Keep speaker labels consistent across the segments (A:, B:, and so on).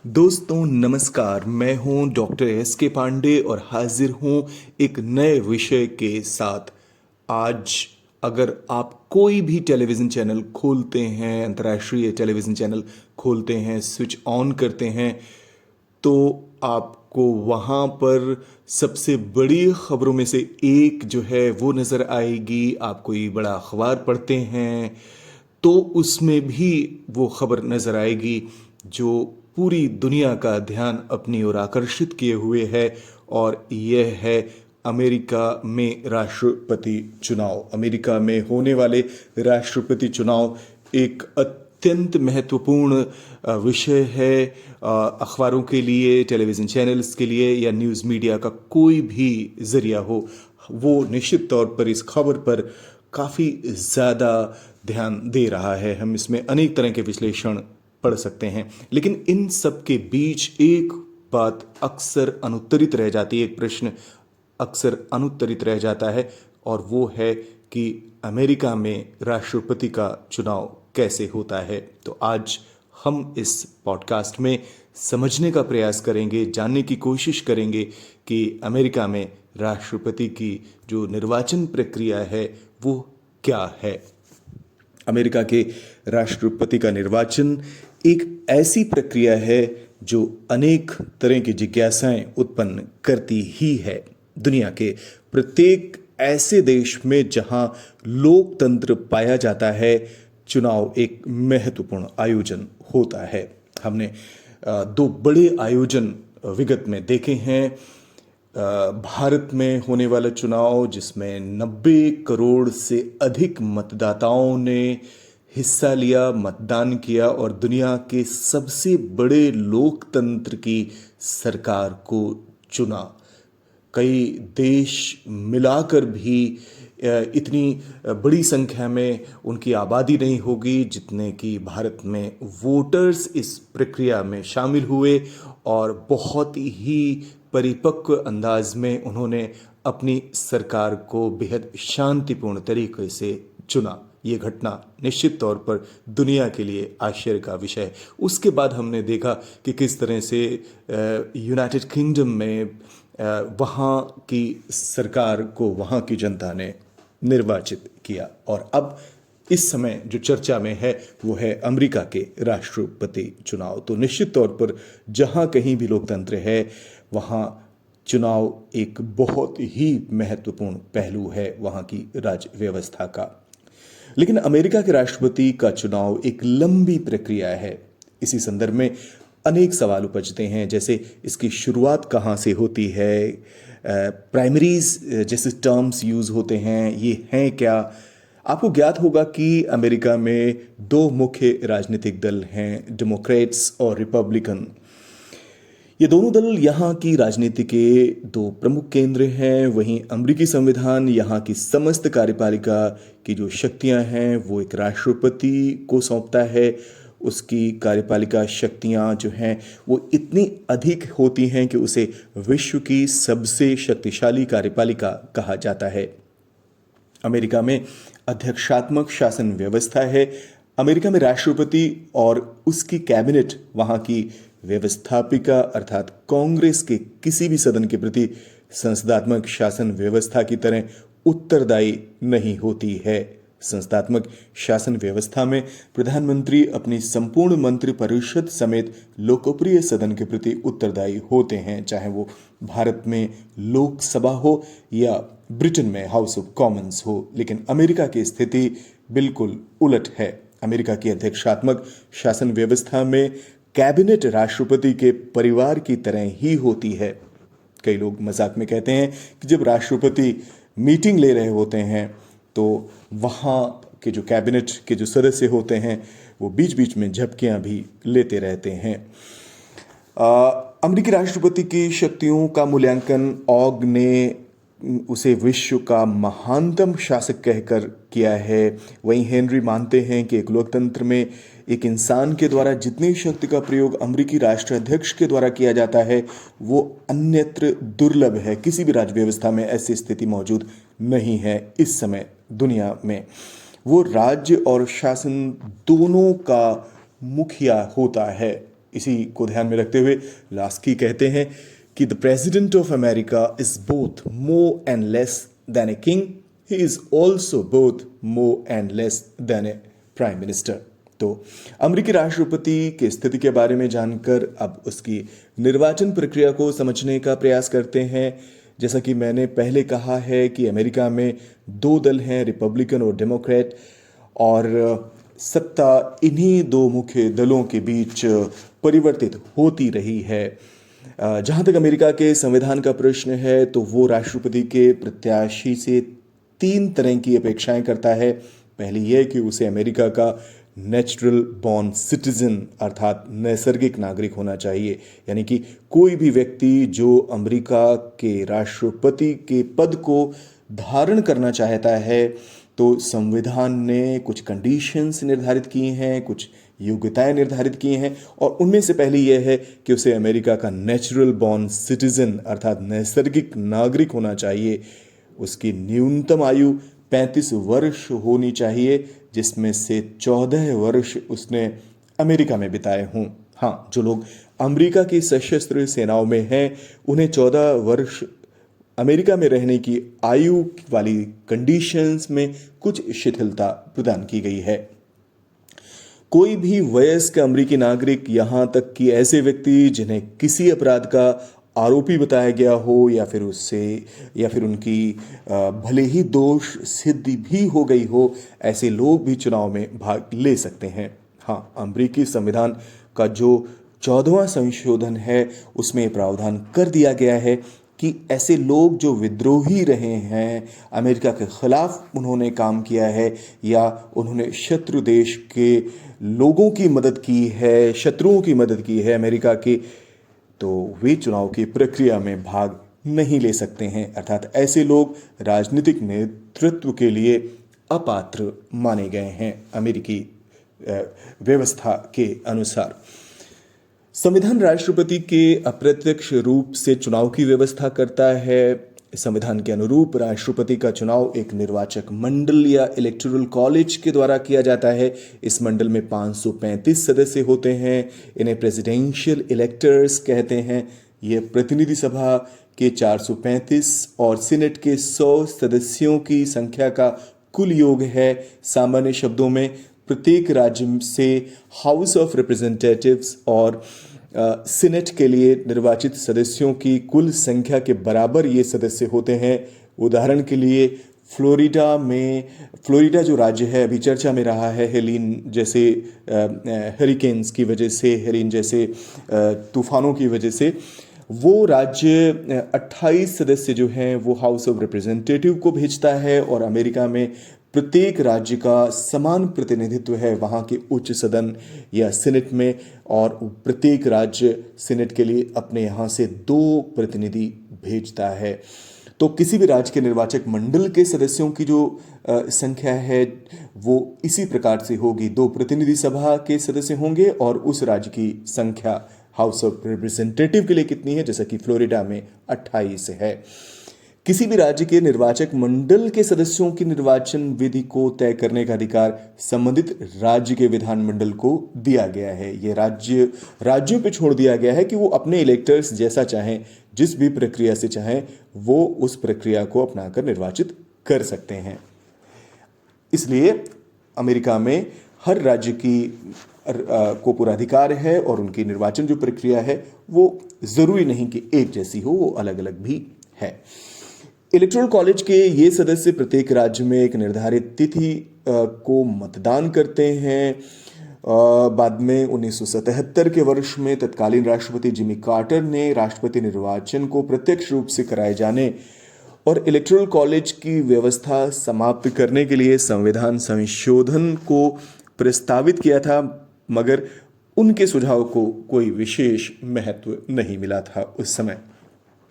A: दोस्तों नमस्कार। मैं हूं डॉक्टर एस के पांडे और हाजिर हूं एक नए विषय के साथ। आज अगर आप कोई भी टेलीविज़न चैनल खोलते हैं, अंतर्राष्ट्रीय टेलीविज़न चैनल खोलते हैं, स्विच ऑन करते हैं, तो आपको वहाँ पर सबसे बड़ी खबरों में से एक जो है वो नज़र आएगी। आप कोई बड़ा अखबार पढ़ते हैं तो उसमें भी वो खबर नज़र आएगी जो पूरी दुनिया का ध्यान अपनी ओर आकर्षित किए हुए है, और यह है अमेरिका में राष्ट्रपति चुनाव। अमेरिका में होने वाले राष्ट्रपति चुनाव एक अत्यंत महत्वपूर्ण विषय है। अखबारों के लिए, टेलीविज़न चैनल्स के लिए या न्यूज़ मीडिया का कोई भी ज़रिया हो, वो निश्चित तौर पर इस खबर पर काफ़ी ज़्यादा ध्यान दे रहा है। हम इसमें अनेक तरह के विश्लेषण पढ़ सकते हैं, लेकिन इन सब के बीच एक बात अक्सर अनुत्तरित रह जाती है, एक प्रश्न अक्सर अनुत्तरित रह जाता है, और वो है कि अमेरिका में राष्ट्रपति का चुनाव कैसे होता है। तो आज हम इस पॉडकास्ट में समझने का प्रयास करेंगे, जानने की कोशिश करेंगे कि अमेरिका में राष्ट्रपति की जो निर्वाचन प्रक्रिया है वो क्या है। अमेरिका के राष्ट्रपति का निर्वाचन एक ऐसी प्रक्रिया है जो अनेक तरह की जिज्ञासाएं उत्पन्न करती ही है। दुनिया के प्रत्येक ऐसे देश में जहां लोकतंत्र पाया जाता है, चुनाव एक महत्वपूर्ण आयोजन होता है। हमने दो बड़े आयोजन विगत में देखे हैं। भारत में होने वाला चुनाव जिसमें 90 करोड़ से अधिक मतदाताओं ने हिस्सा लिया, मतदान किया और दुनिया के सबसे बड़े लोकतंत्र की सरकार को चुना। कई देश मिलाकर भी इतनी बड़ी संख्या में उनकी आबादी नहीं होगी जितने कि भारत में वोटर्स इस प्रक्रिया में शामिल हुए, और बहुत ही परिपक्व अंदाज में उन्होंने अपनी सरकार को बेहद शांतिपूर्ण तरीके से चुना। ये घटना निश्चित तौर पर दुनिया के लिए आश्चर्य का विषय है। उसके बाद हमने देखा कि किस तरह से यूनाइटेड किंगडम में वहाँ की सरकार को वहाँ की जनता ने निर्वाचित किया, और अब इस समय जो चर्चा में है वो है अमेरिका के राष्ट्रपति चुनाव। तो निश्चित तौर पर जहाँ कहीं भी लोकतंत्र है वहाँ चुनाव एक बहुत ही महत्वपूर्ण पहलू है वहाँ की राज्य व्यवस्था का। लेकिन अमेरिका के राष्ट्रपति का चुनाव एक लंबी प्रक्रिया है। इसी संदर्भ में अनेक सवाल उपजते हैं, जैसे इसकी शुरुआत कहाँ से होती है, प्राइमरीज जैसे टर्म्स यूज़ होते हैं, ये हैं क्या। आपको ज्ञात होगा कि अमेरिका में दो मुख्य राजनीतिक दल हैं, डेमोक्रेट्स और रिपब्लिकन। ये दोनों दल यहाँ की राजनीति के दो प्रमुख केंद्र हैं। वहीं अमेरिकी संविधान यहाँ की समस्त कार्यपालिका की जो शक्तियाँ हैं वो एक राष्ट्रपति को सौंपता है। उसकी कार्यपालिका शक्तियाँ जो हैं वो इतनी अधिक होती हैं कि उसे विश्व की सबसे शक्तिशाली कार्यपालिका कहा जाता है। अमेरिका में अध्यक्षात्मक शासन व्यवस्था है। अमेरिका में राष्ट्रपति और उसकी कैबिनेट वहाँ की व्यवस्थापिका अर्थात कांग्रेस के किसी भी सदन के प्रति संसदात्मक शासन व्यवस्था की तरह उत्तरदायी नहीं होती है। संसदात्मक शासन व्यवस्था में प्रधानमंत्री अपनी संपूर्ण मंत्रिपरिषद समेत लोकप्रिय सदन के प्रति उत्तरदायी होते हैं, चाहे वो भारत में लोकसभा हो या ब्रिटेन में हाउस ऑफ कॉमन्स हो। लेकिन अमेरिका की स्थिति बिल्कुल उलट है। अमेरिका की अध्यक्षात्मक शासन व्यवस्था में कैबिनेट राष्ट्रपति के परिवार की तरह ही होती है। कई लोग मजाक में कहते हैं कि जब राष्ट्रपति मीटिंग ले रहे होते हैं तो वहाँ के जो कैबिनेट के जो सदस्य होते हैं वो बीच बीच में झपकियाँ भी लेते रहते हैं। अमेरिकी राष्ट्रपति की शक्तियों का मूल्यांकन ऑग ने उसे विश्व का महानतम शासक कहकर किया है। वहीं हेनरी मानते हैं कि एक लोकतंत्र में एक इंसान के द्वारा जितनी शक्ति का प्रयोग अमेरिकी राष्ट्राध्यक्ष के द्वारा किया जाता है वो अन्यत्र दुर्लभ है। किसी भी राज्य व्यवस्था में ऐसी स्थिति मौजूद नहीं है इस समय दुनिया में। वो राज्य और शासन दोनों का मुखिया होता है। इसी को ध्यान में रखते हुए लास्की कहते हैं कि the president of America is both more and less than a king, he is also both more and less than A prime minister. तो अमेरिकी राष्ट्रपति की स्थिति के बारे में जानकर अब उसकी निर्वाचन प्रक्रिया को समझने का प्रयास करते हैं। जैसा कि मैंने पहले कहा है कि अमेरिका में दो दल हैं, रिपब्लिकन और डेमोक्रेट, और सत्ता इन्हीं दो मुख्य दलों के बीच परिवर्तित होती रही है। जहाँ तक अमेरिका के संविधान का प्रश्न है तो वो राष्ट्रपति के प्रत्याशी से तीन तरह की अपेक्षाएं करता है। पहली यह कि उसे अमेरिका का नेचुरल बॉर्न सिटीजन अर्थात नैसर्गिक नागरिक होना चाहिए, यानी कि कोई भी व्यक्ति जो अमेरिका के राष्ट्रपति के पद को धारण करना चाहता है तो संविधान ने कुछ कंडीशंस निर्धारित की हैं, कुछ योग्यताएं निर्धारित की हैं, और उनमें से पहली यह है कि उसे अमेरिका का नेचुरल बॉर्न सिटीजन अर्थात नैसर्गिक नागरिक होना चाहिए। उसकी न्यूनतम आयु 35 वर्ष होनी चाहिए, जिसमें से 14 वर्ष उसने अमेरिका में बिताए हों। हाँ, जो लोग अमेरिका की सशस्त्र सेनाओं में हैं उन्हें 14 वर्ष अमेरिका में रहने की आयु वाली कंडीशंस में कुछ शिथिलता प्रदान की गई है। कोई भी वयस्क अमेरिकी नागरिक, यहाँ तक कि ऐसे व्यक्ति जिन्हें किसी अपराध का आरोपी बताया गया हो या फिर उनकी भले ही दोष सिद्धि भी हो गई हो, ऐसे लोग भी चुनाव में भाग ले सकते हैं। हाँ, अमेरिकी संविधान का जो 14वां संशोधन है उसमें प्रावधान कर दिया गया है कि ऐसे लोग जो विद्रोही रहे हैं, अमेरिका के खिलाफ उन्होंने काम किया है या उन्होंने शत्रु देश के लोगों की मदद की है, शत्रुओं की मदद की है अमेरिका की, तो वे चुनाव की प्रक्रिया में भाग नहीं ले सकते हैं। अर्थात ऐसे लोग राजनीतिक नेतृत्व के लिए अपात्र माने गए हैं अमेरिकी व्यवस्था के अनुसार। संविधान राष्ट्रपति के अप्रत्यक्ष रूप से चुनाव की व्यवस्था करता है। संविधान के अनुरूप राष्ट्रपति का चुनाव एक निर्वाचक मंडल या इलेक्टोरल कॉलेज के द्वारा किया जाता है। इस मंडल में 535 सदस्य होते हैं। इन्हें प्रेसिडेंशियल इलेक्टर्स कहते हैं। ये प्रतिनिधि सभा के 435 और सीनेट के 100 सदस्यों की संख्या का कुल योग है। सामान्य शब्दों में प्रत्येक राज्य से हाउस ऑफ रिप्रेजेंटेटिव्स और सीनेट के लिए निर्वाचित सदस्यों की कुल संख्या के बराबर ये सदस्य होते हैं। उदाहरण के लिए फ्लोरिडा जो राज्य है अभी चर्चा में रहा है हेलीन जैसे हरिकेन्स की वजह से, हेलीन जैसे तूफानों की वजह से, वो राज्य 28 सदस्य जो हैं वो हाउस ऑफ रिप्रेजेंटेटिव को भेजता है और अमेरिका में प्रत्येक राज्य का समान प्रतिनिधित्व है वहाँ के उच्च सदन या सीनेट में, और प्रत्येक राज्य सीनेट के लिए अपने यहाँ से 2 प्रतिनिधि भेजता है। तो किसी भी राज्य के निर्वाचक मंडल के सदस्यों की जो संख्या है वो इसी प्रकार से होगी। 2 प्रतिनिधि सभा के सदस्य होंगे और उस राज्य की संख्या हाउस ऑफ रिप्रेजेंटेटिव के लिए कितनी है, जैसा कि फ्लोरिडा में 28 है। किसी भी राज्य के निर्वाचक मंडल के सदस्यों की निर्वाचन विधि को तय करने का अधिकार संबंधित राज्य के विधानमंडल को दिया गया है। ये राज्यों पे छोड़ दिया गया है कि वो अपने इलेक्टर्स जैसा चाहें, जिस भी प्रक्रिया से चाहें वो उस प्रक्रिया को अपनाकर निर्वाचित कर सकते हैं। इसलिए अमेरिका में हर राज्य को पूरा अधिकार है और उनकी निर्वाचन जो प्रक्रिया है वो ज़रूरी नहीं कि एक जैसी हो, वो अलग अलग भी है। इलेक्टोरल कॉलेज के ये सदस्य प्रत्येक राज्य में एक निर्धारित तिथि को मतदान करते हैं। बाद में 1977 के वर्ष में तत्कालीन राष्ट्रपति जिमी कार्टर ने राष्ट्रपति निर्वाचन को प्रत्यक्ष रूप से कराए जाने और इलेक्टोरल कॉलेज की व्यवस्था समाप्त करने के लिए संविधान संशोधन को प्रस्तावित किया था, मगर उनके सुझाव को कोई विशेष महत्व नहीं मिला था उस समय।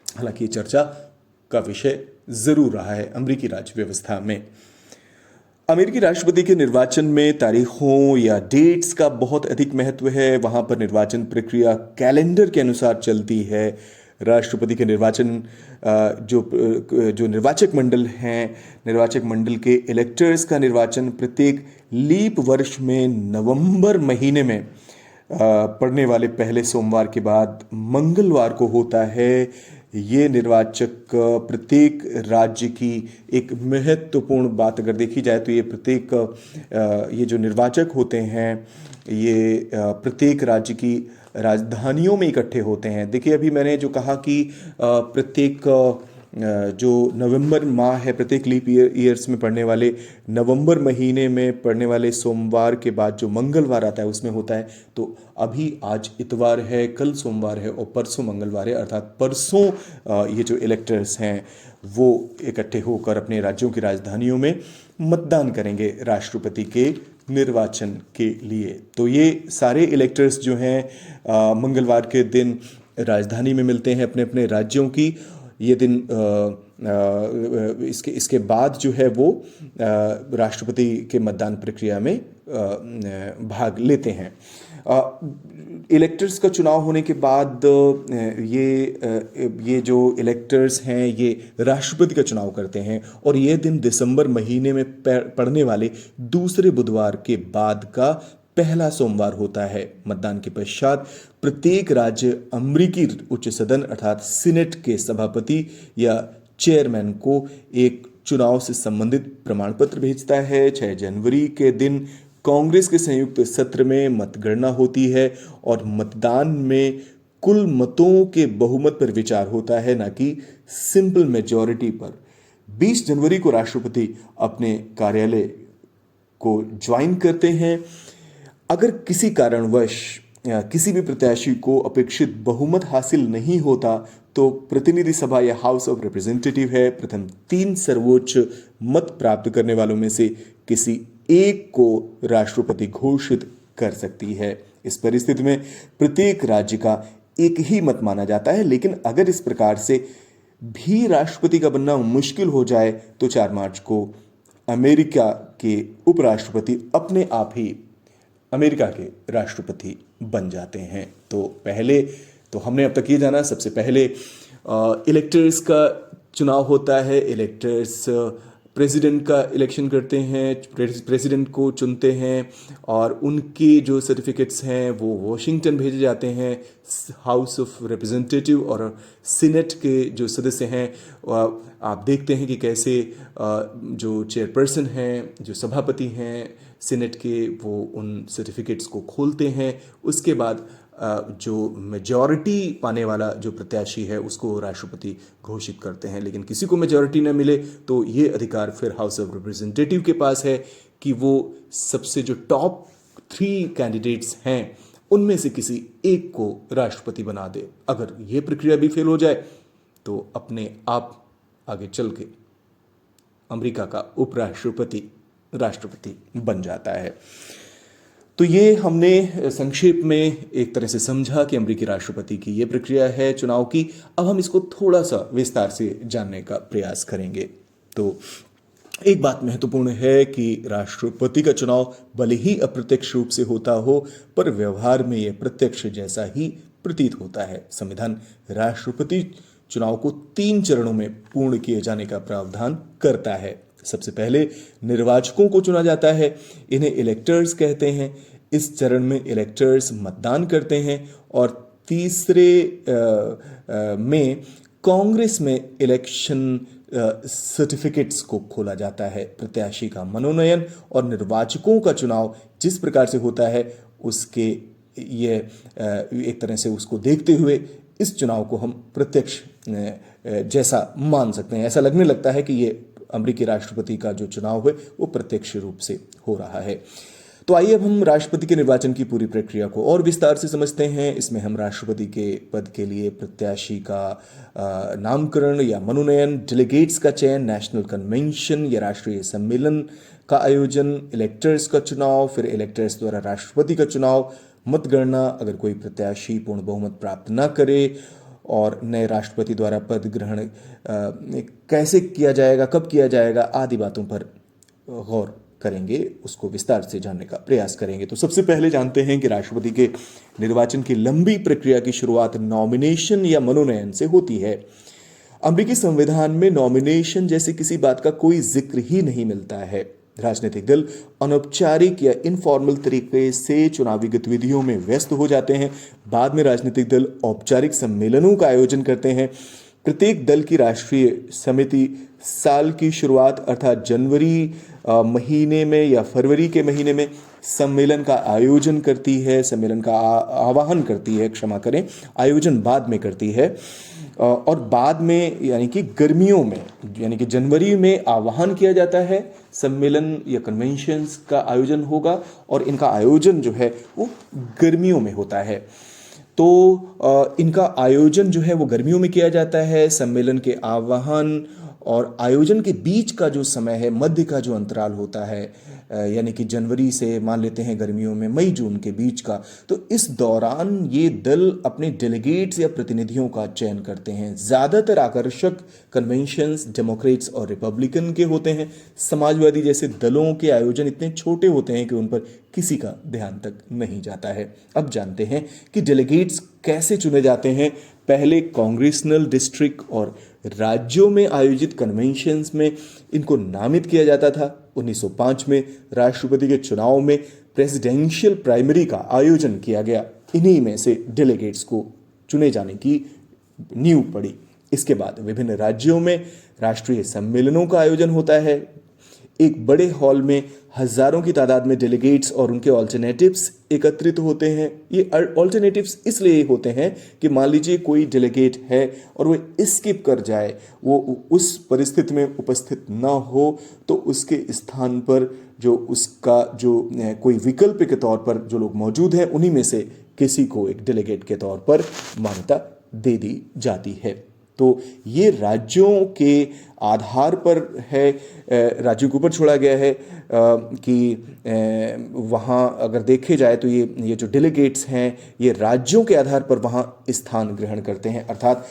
A: हालांकि चर्चा का विषय जरूर रहा है अमेरिकी राज्य व्यवस्था में। अमेरिकी राष्ट्रपति के निर्वाचन में तारीखों या डेट्स का बहुत अधिक महत्व है। वहां पर निर्वाचन प्रक्रिया कैलेंडर के अनुसार चलती है। राष्ट्रपति के निर्वाचन जो निर्वाचक मंडल हैं, निर्वाचक मंडल के इलेक्टर्स का निर्वाचन प्रत्येक लीप वर्ष में नवंबर महीने में पड़ने वाले पहले सोमवार के बाद मंगलवार को होता है। ये निर्वाचक प्रत्येक राज्य की एक महत्वपूर्ण बात अगर देखी जाए तो ये प्रत्येक ये जो निर्वाचक होते हैं ये प्रत्येक राज्य की राजधानियों में इकट्ठे होते हैं। देखिए अभी मैंने जो कहा कि प्रत्येक जो नवंबर माह है, प्रत्येक लीप ईयर्स में पड़ने वाले नवंबर महीने में पड़ने वाले सोमवार के बाद जो मंगलवार आता है उसमें होता है। तो अभी आज इतवार है, कल सोमवार है और परसों मंगलवार है, अर्थात परसों ये जो इलेक्टर्स हैं वो इकट्ठे होकर अपने राज्यों की राजधानियों में मतदान करेंगे राष्ट्रपति के निर्वाचन के लिए। तो ये सारे इलेक्टर्स जो हैं मंगलवार के दिन राजधानी में मिलते हैं अपने अपने राज्यों की। ये दिन इसके बाद जो है वो राष्ट्रपति के मतदान प्रक्रिया में भाग लेते हैं। इलेक्टर्स का चुनाव होने के बाद ये जो इलेक्टर्स हैं ये राष्ट्रपति का चुनाव करते हैं और ये दिन दिसंबर महीने में पड़ने वाले दूसरे बुधवार के बाद का पहला सोमवार होता है। मतदान के पश्चात प्रत्येक राज्य अमेरिकी उच्च सदन अर्थात सीनेट के सभापति या चेयरमैन को एक चुनाव से संबंधित प्रमाण पत्र भेजता है। 6 जनवरी के दिन कांग्रेस के संयुक्त सत्र में मतगणना होती है और मतदान में कुल मतों के बहुमत पर विचार होता है, ना कि सिंपल मेजॉरिटी पर। 20 जनवरी को राष्ट्रपति अपने कार्यालय को ज्वाइन करते हैं। अगर किसी कारणवश किसी भी प्रत्याशी को अपेक्षित बहुमत हासिल नहीं होता तो प्रतिनिधि सभा या हाउस ऑफ रिप्रेजेंटेटिव है प्रथम 3 सर्वोच्च मत प्राप्त करने वालों में से किसी एक को राष्ट्रपति घोषित कर सकती है। इस परिस्थिति में प्रत्येक राज्य का एक ही मत माना जाता है, लेकिन अगर इस प्रकार से भी राष्ट्रपति का बनना मुश्किल हो जाए तो 4 मार्च को अमेरिका के उपराष्ट्रपति अपने आप ही अमेरिका के राष्ट्रपति बन जाते हैं। तो पहले तो हमने अब तक ये जाना, सबसे पहले इलेक्टर्स का चुनाव होता है। इलेक्टर्स प्रेसिडेंट का इलेक्शन करते हैं, प्रेसिडेंट को चुनते हैं और उनके जो सर्टिफिकेट्स हैं वो वॉशिंगटन भेजे जाते हैं। हाउस ऑफ रिप्रेजेंटेटिव और सीनेट के जो सदस्य हैं आप देखते हैं कि कैसे जो चेयरपर्सन हैं, जो सभापति हैं सीनेट के, वो उन सर्टिफिकेट्स को खोलते हैं। उसके बाद जो मेजॉरिटी पाने वाला जो प्रत्याशी है उसको राष्ट्रपति घोषित करते हैं। लेकिन किसी को मेजॉरिटी न मिले तो ये अधिकार फिर हाउस ऑफ रिप्रेजेंटेटिव के पास है कि वो सबसे जो टॉप 3 कैंडिडेट्स हैं उनमें से किसी एक को राष्ट्रपति बना दे। अगर ये प्रक्रिया भी फेल हो जाए तो अपने आप आगे चल के अमेरिका का उपराष्ट्रपति राष्ट्रपति बन जाता है। तो ये हमने संक्षेप में एक तरह से समझा कि अमेरिकी राष्ट्रपति की ये प्रक्रिया है चुनाव की। अब हम इसको थोड़ा सा विस्तार से जानने का प्रयास करेंगे। तो एक बात महत्वपूर्ण है कि राष्ट्रपति का चुनाव भले ही अप्रत्यक्ष रूप से होता हो पर व्यवहार में यह प्रत्यक्ष जैसा ही प्रतीत होता है। संविधान राष्ट्रपति चुनाव को 3 चरणों में पूर्ण किए जाने का प्रावधान करता है। सबसे पहले निर्वाचकों को चुना जाता है, इन्हें इलेक्टर्स कहते हैं। इस चरण में इलेक्टर्स मतदान करते हैं और तीसरे में कांग्रेस में इलेक्शन सर्टिफिकेट्स को खोला जाता है। प्रत्याशी का मनोनयन और निर्वाचकों का चुनाव जिस प्रकार से होता है उसके ये एक तरह से उसको देखते हुए इस चुनाव को हम प्रत्यक्ष जैसा मान सकते हैं। ऐसा लगने लगता है कि ये अमेरिकी राष्ट्रपति का जो चुनाव है वो प्रत्यक्ष रूप से हो रहा है। तो आइए अब हम राष्ट्रपति के निर्वाचन की पूरी प्रक्रिया को और विस्तार से समझते हैं। इसमें हम राष्ट्रपति के पद के लिए प्रत्याशी का नामकरण या मनोनयन, डेलीगेट्स का चयन, नेशनल कन्वेंशन या राष्ट्रीय सम्मेलन का आयोजन, इलेक्टर्स का चुनाव, फिर इलेक्टर्स द्वारा राष्ट्रपति का चुनाव, मतगणना अगर कोई प्रत्याशी पूर्ण बहुमत प्राप्त न करे, और नए राष्ट्रपति द्वारा पद ग्रहण कैसे किया जाएगा, कब किया जाएगा आदि बातों पर गौर करेंगे, उसको विस्तार से जानने का प्रयास करेंगे। तो सबसे पहले जानते हैं कि राष्ट्रपति के निर्वाचन की लंबी प्रक्रिया की शुरुआत नॉमिनेशन या मनोनयन से होती है। अमेरिकी संविधान में नॉमिनेशन जैसे किसी बात का कोई जिक्र ही नहीं मिलता है। राजनीतिक दल अनौपचारिक या इनफॉर्मल तरीके से चुनावी गतिविधियों में व्यस्त हो जाते हैं। बाद में राजनीतिक दल औपचारिक सम्मेलनों का आयोजन करते हैं। प्रत्येक दल की राष्ट्रीय समिति साल की शुरुआत अर्थात जनवरी महीने में या फरवरी के महीने में सम्मेलन का आयोजन करती है, सम्मेलन का आह्वान करती है, क्षमा करें, आयोजन बाद में करती है। और बाद में यानी कि गर्मियों में, यानी कि जनवरी में आह्वान किया जाता है, सम्मेलन या कन्वेंशंस का आयोजन होगा और इनका आयोजन जो है वो गर्मियों में होता है। तो इनका आयोजन जो है वो गर्मियों में किया जाता है। सम्मेलन के आह्वान और आयोजन के बीच का जो समय है, मध्य का जो अंतराल होता है, यानी कि जनवरी से मान लेते हैं गर्मियों में मई जून के बीच का, तो इस दौरान ये दल अपने डेलीगेट्स या प्रतिनिधियों का चयन करते हैं। ज़्यादातर आकर्षक कन्वेंशंस डेमोक्रेट्स और रिपब्लिकन के होते हैं। समाजवादी जैसे दलों के आयोजन इतने छोटे होते हैं कि उन पर किसी का ध्यान तक नहीं जाता है। अब जानते हैं कि डेलीगेट्स कैसे चुने जाते हैं। पहले कांग्रेसनल डिस्ट्रिक्ट और राज्यों में आयोजित कन्वेंशंस में इनको नामित किया जाता था। 1905 में राष्ट्रपति के चुनाव में प्रेसिडेंशियल प्राइमरी का आयोजन किया गया। इन्हीं में से डेलीगेट्स को चुने जाने की नींव पड़ी। इसके बाद विभिन्न राज्यों में राष्ट्रीय सम्मेलनों का आयोजन होता है। एक बड़े हॉल में हजारों की तादाद में डेलीगेट्स और उनके ऑल्टरनेटिव्स एकत्रित होते हैं। ये ऑल्टरनेटिव्स इसलिए होते हैं कि मान लीजिए कोई डेलीगेट है और वो स्किप कर जाए, वो उस परिस्थिति में उपस्थित ना हो, तो उसके स्थान पर जो उसका जो कोई विकल्प के तौर पर जो लोग मौजूद हैं, उन्हीं में से किसी को एक डेलीगेट के तौर पर मान्यता दे दी जाती है। तो ये राज्यों के आधार पर है, राज्यों के ऊपर छोड़ा गया है कि वहाँ अगर देखे जाए तो ये जो डेलीगेट्स हैं ये राज्यों के आधार पर वहाँ स्थान ग्रहण करते हैं। अर्थात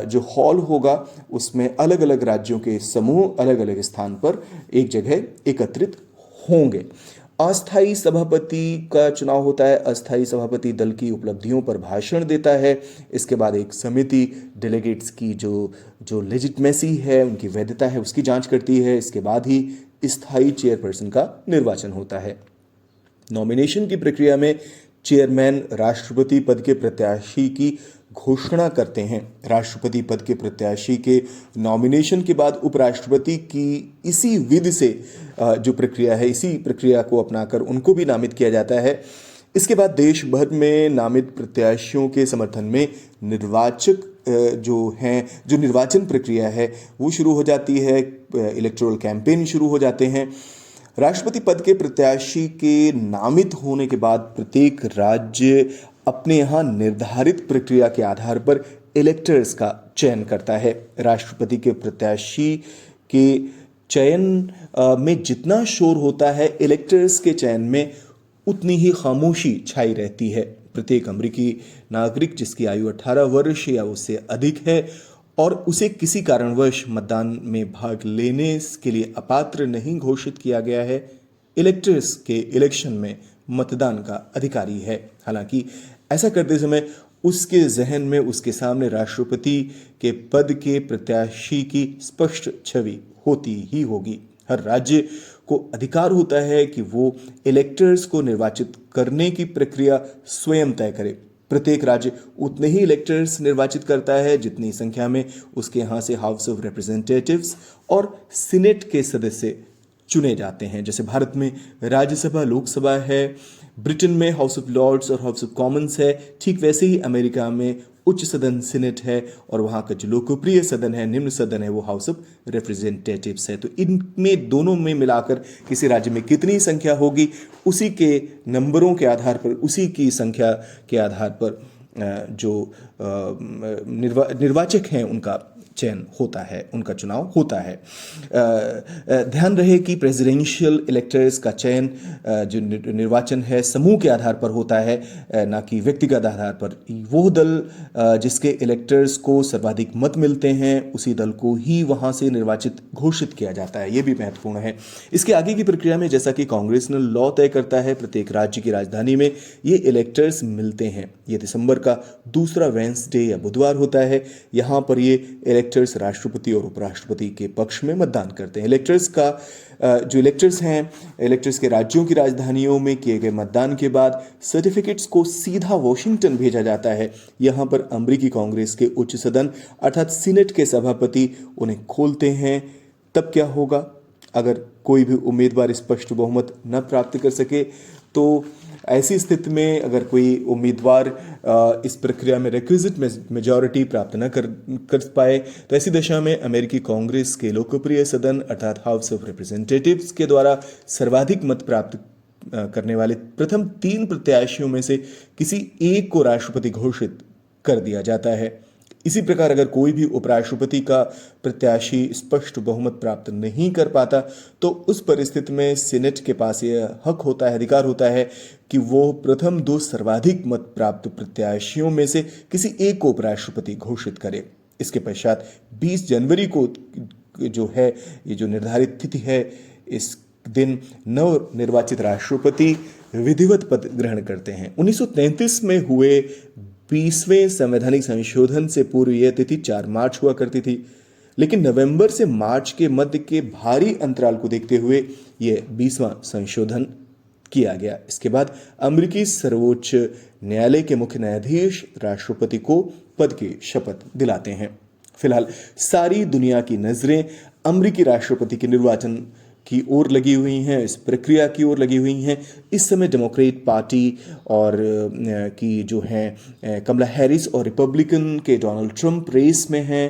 A: जो हॉल होगा उसमें अलग अलग राज्यों के समूह अलग अलग स्थान पर एक जगह एकत्रित होंगे। अस्थायी सभापति का चुनाव होता है। अस्थायी सभापति दल की उपलब्धियों पर भाषण देता है। इसके बाद एक समिति डेलीगेट्स की जो लेजिटमेसी है, उनकी वैधता है, उसकी जांच करती है। इसके बाद ही स्थायी चेयरपर्सन का निर्वाचन होता है। नॉमिनेशन की प्रक्रिया में चेयरमैन राष्ट्रपति पद के प्रत्याशी की घोषणा करते हैं। राष्ट्रपति पद के प्रत्याशी के नॉमिनेशन के बाद उपराष्ट्रपति की इसी विधि से जो प्रक्रिया है, इसी प्रक्रिया को अपनाकर उनको भी नामित किया जाता है। इसके बाद देश भर में नामित प्रत्याशियों के समर्थन में जो निर्वाचन प्रक्रिया है वो शुरू हो जाती है। इलेक्टोरल कैंपेन शुरू हो जाते हैं। राष्ट्रपति पद के प्रत्याशी के नामित होने के बाद प्रत्येक राज्य अपने यहाँ निर्धारित प्रक्रिया के आधार पर इलेक्टर्स का चयन करता है। राष्ट्रपति के प्रत्याशी के चयन में जितना शोर होता है, इलेक्टर्स के चयन में उतनी ही खामोशी छाई रहती है। प्रत्येक अमेरिकी नागरिक जिसकी आयु 18 वर्ष या उससे अधिक है और उसे किसी कारणवश मतदान में भाग लेने के लिए अपात्र नहीं घोषित किया गया है, इलेक्टर्स के इलेक्शन में मतदान का अधिकारी है। हालांकि ऐसा करते समय उसके जहन में उसके सामने राष्ट्रपति के पद के प्रत्याशी की स्पष्ट छवि होती ही होगी। हर राज्य को अधिकार होता है कि वो इलेक्टर्स को निर्वाचित करने की प्रक्रिया स्वयं तय करे। प्रत्येक राज्य उतने ही इलेक्टर्स निर्वाचित करता है जितनी संख्या में उसके यहाँ से हाउस ऑफ रिप्रेजेंटेटिव्स और सीनेट के सदस्य चुने जाते हैं। जैसे भारत में राज्यसभा लोकसभा है, ब्रिटेन में हाउस ऑफ लॉर्ड्स और हाउस ऑफ कॉमन्स है, ठीक वैसे ही अमेरिका में उच्च सदन सीनेट है और वहाँ का जो लोकप्रिय सदन है, निम्न सदन है, वो हाउस ऑफ रिप्रेजेंटेटिव्स है। तो इनमें दोनों में मिलाकर किसी राज्य में कितनी संख्या होगी, उसी के नंबरों के आधार पर, उसी की संख्या के आधार पर जो निर्वाचक हैं उनका चयन होता है, उनका चुनाव होता है। ध्यान रहे कि प्रेसिडेंशियल इलेक्टर्स का चयन जो निर्वाचन है समूह के आधार पर होता है, ना कि व्यक्तिगत आधार पर। वो दल जिसके इलेक्टर्स को सर्वाधिक मत मिलते हैं उसी दल को ही वहाँ से निर्वाचित घोषित किया जाता है। ये भी महत्वपूर्ण है। इसके आगे की प्रक्रिया में जैसा कि कांग्रेसनल लॉ तय करता है, प्रत्येक राज्य की राजधानी में ये इलेक्टर्स मिलते हैं। ये दिसंबर का दूसरा वेडनेसडे या बुधवार होता है। यहाँ पर ये इलेक्टर्स राष्ट्रपति और उपराष्ट्रपति के पक्ष में मतदान करते हैं। इलेक्टर्स हैं, इलेक्टर्स के राज्यों की राजधानियों में किए गए मतदान के बाद सर्टिफिकेट्स को सीधा वॉशिंगटन भेजा जाता है। यहाँ पर अमेरिकी कांग्रेस के उच्च सदन अर्थात सीनेट के सभापति उन्हें खोलते हैं। तब क्या होगा? अगर कोई भी उम्मीदवार स्पष्ट बहुमत न प्राप्त कर सके तो ऐसी स्थिति में अगर कोई उम्मीदवार इस प्रक्रिया में रिक्विजिट मेजॉरिटी प्राप्त न कर पाए तो ऐसी दशा में अमेरिकी कांग्रेस के लोकप्रिय सदन अर्थात हाउस ऑफ रिप्रेजेंटेटिव्स के द्वारा सर्वाधिक मत प्राप्त करने वाले प्रथम 3 प्रत्याशियों में से किसी एक को राष्ट्रपति घोषित कर दिया जाता है। इसी प्रकार अगर कोई भी उपराष्ट्रपति का प्रत्याशी स्पष्ट बहुमत प्राप्त नहीं कर पाता तो उस परिस्थिति में सीनेट के पास यह हक होता है, अधिकार होता है कि वो प्रथम 2 सर्वाधिक मत प्राप्त प्रत्याशियों में से किसी एक को उपराष्ट्रपति घोषित करे। इसके पश्चात 20 जनवरी को जो है ये जो निर्धारित तिथि है, इस दिन नव निर्वाचित राष्ट्रपति विधिवत पद ग्रहण करते हैं। 1933 में हुए 20वें संवैधानिक संशोधन से पूर्व यह तिथि 4 मार्च हुआ करती थी, लेकिन नवंबर से मार्च के मध्य के भारी अंतराल को देखते हुए यह 20वां संशोधन किया गया। इसके बाद अमेरिकी सर्वोच्च न्यायालय के मुख्य न्यायाधीश राष्ट्रपति को पद की शपथ दिलाते हैं। फिलहाल सारी दुनिया की नजरें अमेरिकी राष्ट्रपति के निर्वाचन की ओर लगी हुई हैं, इस प्रक्रिया की ओर लगी हुई हैं। इस समय डेमोक्रेट पार्टी और की जो हैं कमला हैरिस और रिपब्लिकन के डोनाल्ड ट्रंप रेस में हैं।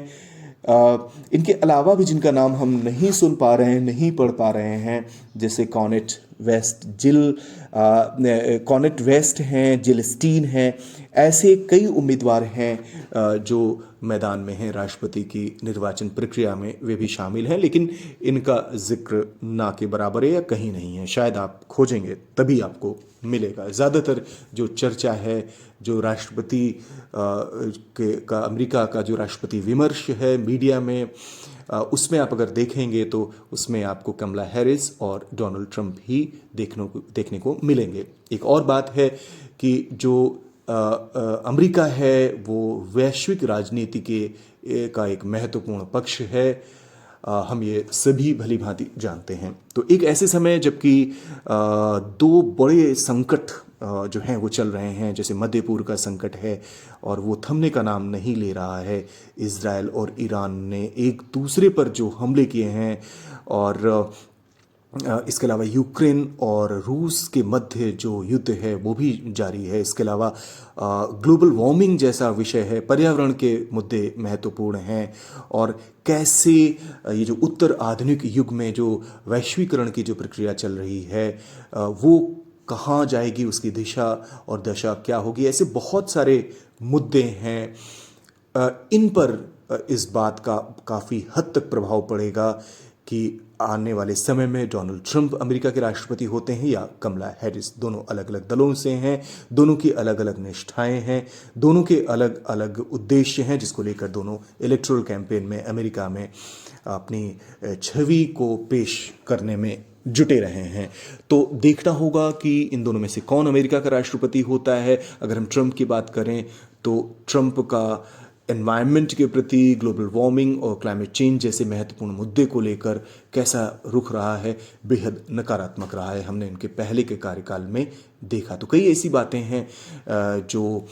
A: इनके अलावा भी जिनका नाम हम नहीं सुन पा रहे हैं, नहीं पढ़ पा रहे हैं, जैसे कॉनेट वेस्ट हैं, जिल स्टीन हैं, ऐसे कई उम्मीदवार हैं जो मैदान में हैं राष्ट्रपति की निर्वाचन प्रक्रिया में, वे भी शामिल हैं, लेकिन इनका जिक्र ना के बराबर है या कहीं नहीं है। शायद आप खोजेंगे तभी आपको मिलेगा। ज़्यादातर जो चर्चा है, जो राष्ट्रपति का अमेरिका का जो राष्ट्रपति विमर्श है मीडिया में, उसमें आप अगर देखेंगे तो उसमें आपको कमला हैरिस और डोनाल्ड ट्रंप ही देखने को मिलेंगे। एक और बात है कि जो अमेरिका है वो वैश्विक राजनीति का एक महत्वपूर्ण पक्ष है। हम ये सभी भली भांति जानते हैं। तो एक ऐसे समय जबकि 2 बड़े संकट जो हैं वो चल रहे हैं, जैसे मध्य पूर्व का संकट है और वो थमने का नाम नहीं ले रहा है। इजराइल और ईरान ने एक दूसरे पर जो हमले किए हैं और इसके अलावा यूक्रेन और रूस के मध्य जो युद्ध है वो भी जारी है। इसके अलावा ग्लोबल वार्मिंग जैसा विषय है, पर्यावरण के मुद्दे महत्वपूर्ण हैं और कैसे ये जो उत्तर आधुनिक युग में जो वैश्वीकरण की जो प्रक्रिया चल रही है वो कहाँ जाएगी, उसकी दिशा और दशा क्या होगी, ऐसे बहुत सारे मुद्दे हैं। इन पर इस बात का काफ़ी हद तक प्रभाव पड़ेगा कि आने वाले समय में डोनाल्ड ट्रंप अमेरिका के राष्ट्रपति होते हैं या कमला हैरिस। दोनों अलग अलग दलों से हैं, दोनों की अलग अलग निष्ठाएं हैं, दोनों के अलग अलग उद्देश्य हैं, जिसको लेकर दोनों इलेक्टोरल कैंपेन में अमेरिका में अपनी छवि को पेश करने में जुटे रहे हैं। तो देखना होगा कि इन दोनों में से कौन अमेरिका का राष्ट्रपति होता है। अगर हम ट्रंप की बात करें तो ट्रंप का एनवायरनमेंट के प्रति, ग्लोबल वार्मिंग और क्लाइमेट चेंज जैसे महत्वपूर्ण मुद्दे को लेकर कैसा रुख रहा है, बेहद नकारात्मक रहा है। हमने इनके पहले के कार्यकाल में देखा। तो कई ऐसी बातें हैं जो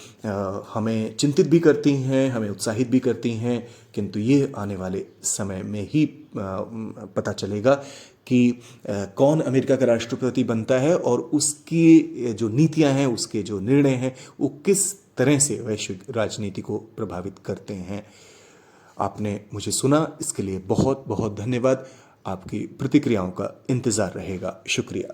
A: हमें चिंतित भी करती हैं, हमें उत्साहित भी करती हैं, किंतु ये आने वाले समय में ही पता चलेगा कि कौन अमेरिका का राष्ट्रपति बनता है और उसकी जो नीतियां हैं, उसके जो निर्णय हैं, वो किस तरह से वैश्विक राजनीति को प्रभावित करते हैं। आपने मुझे सुना, इसके लिए बहुत बहुत धन्यवाद। आपकी प्रतिक्रियाओं का इंतजार रहेगा। शुक्रिया।